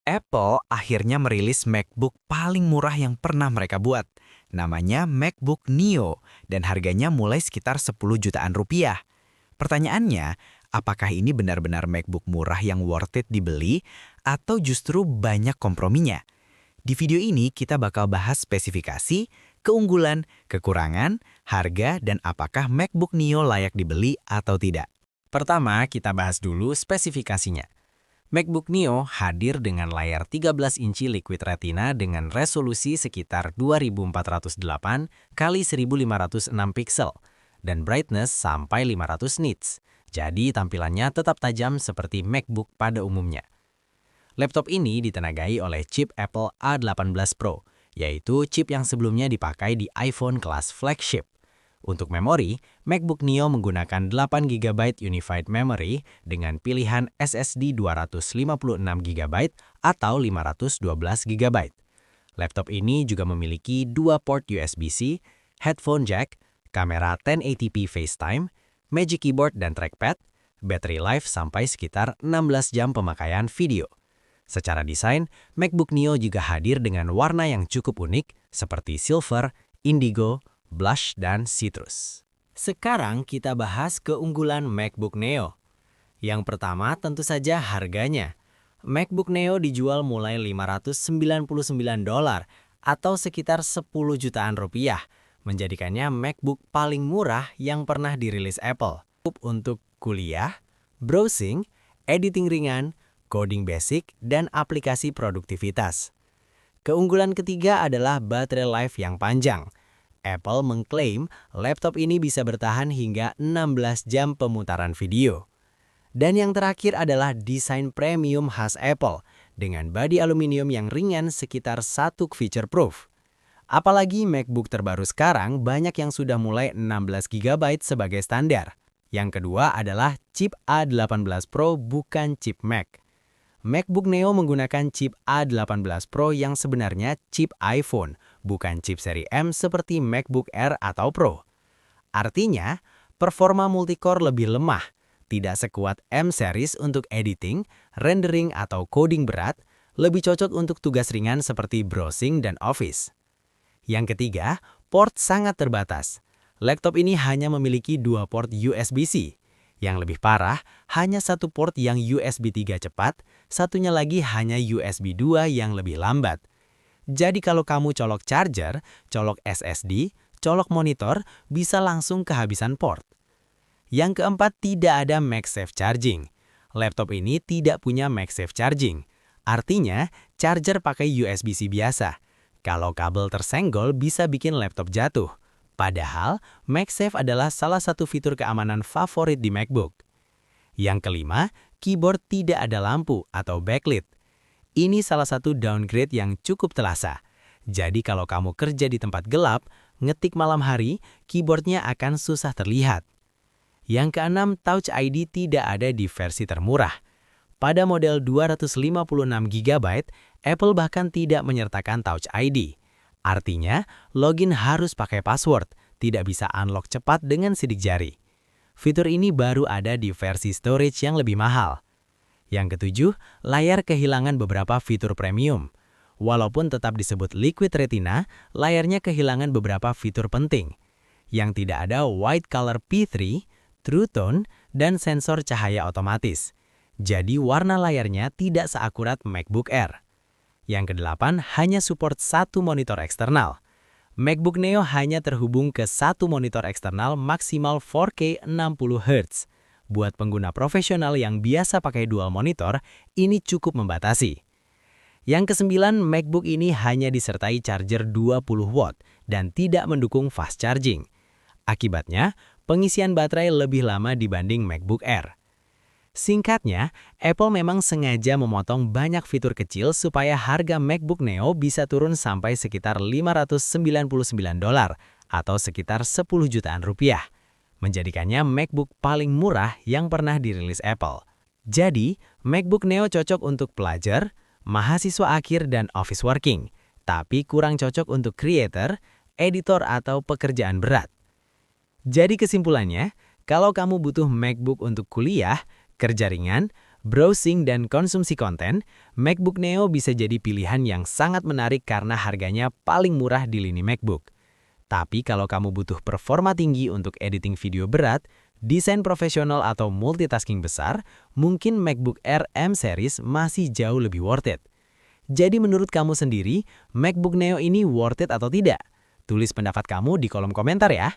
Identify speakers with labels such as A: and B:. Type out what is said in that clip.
A: Apple akhirnya merilis MacBook paling murah yang pernah mereka buat. Namanya MacBook Neo dan harganya mulai sekitar 10 jutaan rupiah. Pertanyaannya, apakah ini benar-benar MacBook murah yang worth it dibeli atau justru banyak komprominya? Di video ini kita bakal bahas spesifikasi, keunggulan, kekurangan, harga, dan apakah MacBook Neo layak dibeli atau tidak.
B: Pertama, kita bahas dulu spesifikasinya. MacBook Neo hadir dengan layar 13 inci Liquid Retina dengan resolusi sekitar 2408 x 1506 pixel dan brightness sampai 500 nits. Jadi tampilannya tetap tajam seperti MacBook pada umumnya. Laptop ini ditenagai oleh chip Apple A18 Pro, yaitu chip yang sebelumnya dipakai di iPhone kelas flagship. Untuk memori, MacBook Neo menggunakan 8 GB Unified Memory dengan pilihan SSD 256 GB atau 512 GB. Laptop ini juga memiliki dua port USB-C, headphone jack, kamera 1080p FaceTime, Magic Keyboard dan trackpad, baterai life sampai sekitar 16 jam pemakaian video. Secara desain, MacBook Neo juga hadir dengan warna yang cukup unik seperti silver, indigo, blush, dan citrus. Sekarang kita bahas keunggulan MacBook Neo. Yang pertama tentu saja harganya. MacBook Neo dijual mulai $599 atau sekitar 10 jutaan rupiah, menjadikannya MacBook paling murah yang pernah dirilis Apple. Untuk kuliah, browsing, editing ringan, coding basic, dan aplikasi produktivitas. Keunggulan ketiga adalah baterai life yang panjang. Apple mengklaim laptop ini bisa bertahan hingga 16 jam pemutaran video. Dan yang terakhir adalah desain premium khas Apple dengan bodi aluminium yang ringan sekitar 1 feature proof. Apalagi MacBook terbaru sekarang banyak yang sudah mulai 16 GB sebagai standar. Yang kedua adalah chip A18 Pro bukan chip Mac. MacBook Neo menggunakan chip A18 Pro yang sebenarnya chip iPhone, bukan chip seri M seperti MacBook Air atau Pro. Artinya, performa multicore lebih lemah, tidak sekuat M series untuk editing, rendering, atau coding berat, lebih cocok untuk tugas ringan seperti browsing dan office. Yang ketiga, port sangat terbatas. Laptop ini hanya memiliki dua port USB-C. Yang lebih parah, hanya satu port yang USB 3 cepat, satunya lagi hanya USB 2 yang lebih lambat. Jadi kalau kamu colok charger, colok SSD, colok monitor, bisa langsung kehabisan port. Yang keempat, tidak ada MagSafe Charging. Laptop ini tidak punya MagSafe Charging. Artinya, charger pakai USB-C biasa. Kalau kabel tersenggol bisa bikin laptop jatuh. Padahal, MagSafe adalah salah satu fitur keamanan favorit di MacBook. Yang kelima, keyboard tidak ada lampu atau backlit. Ini salah satu downgrade yang cukup terasa. Jadi kalau kamu kerja di tempat gelap, ngetik malam hari, keyboardnya akan susah terlihat. Yang keenam, Touch ID tidak ada di versi termurah. Pada model 256 GB, Apple bahkan tidak menyertakan Touch ID. Artinya, login harus pakai password, tidak bisa unlock cepat dengan sidik jari. Fitur ini baru ada di versi storage yang lebih mahal. Yang ketujuh, layar kehilangan beberapa fitur premium. Walaupun tetap disebut Liquid Retina, layarnya kehilangan beberapa fitur penting. Yang tidak ada White Color P3, True Tone, dan sensor cahaya otomatis. Jadi warna layarnya tidak seakurat MacBook Air. Yang kedelapan, hanya support satu monitor eksternal. MacBook Neo hanya terhubung ke satu monitor eksternal maksimal 4K 60Hz. Buat pengguna profesional yang biasa pakai dual monitor, ini cukup membatasi. Yang kesembilan, MacBook ini hanya disertai charger 20 watt dan tidak mendukung fast charging. Akibatnya, pengisian baterai lebih lama dibanding MacBook Air. Singkatnya, Apple memang sengaja memotong banyak fitur kecil supaya harga MacBook Neo bisa turun sampai sekitar $599 atau sekitar 10 jutaan rupiah, menjadikannya MacBook paling murah yang pernah dirilis Apple. Jadi, MacBook Neo cocok untuk pelajar, mahasiswa akhir, dan office working, tapi kurang cocok untuk creator, editor, atau pekerjaan berat. Jadi kesimpulannya, kalau kamu butuh MacBook untuk kuliah, kerja ringan, browsing, dan konsumsi konten, MacBook Neo bisa jadi pilihan yang sangat menarik karena harganya paling murah di lini MacBook. Tapi kalau kamu butuh performa tinggi untuk editing video berat, desain profesional atau multitasking besar, mungkin MacBook Air M Series masih jauh lebih worth it. Jadi menurut kamu sendiri, MacBook Neo ini worth it atau tidak? Tulis pendapat kamu di kolom komentar ya.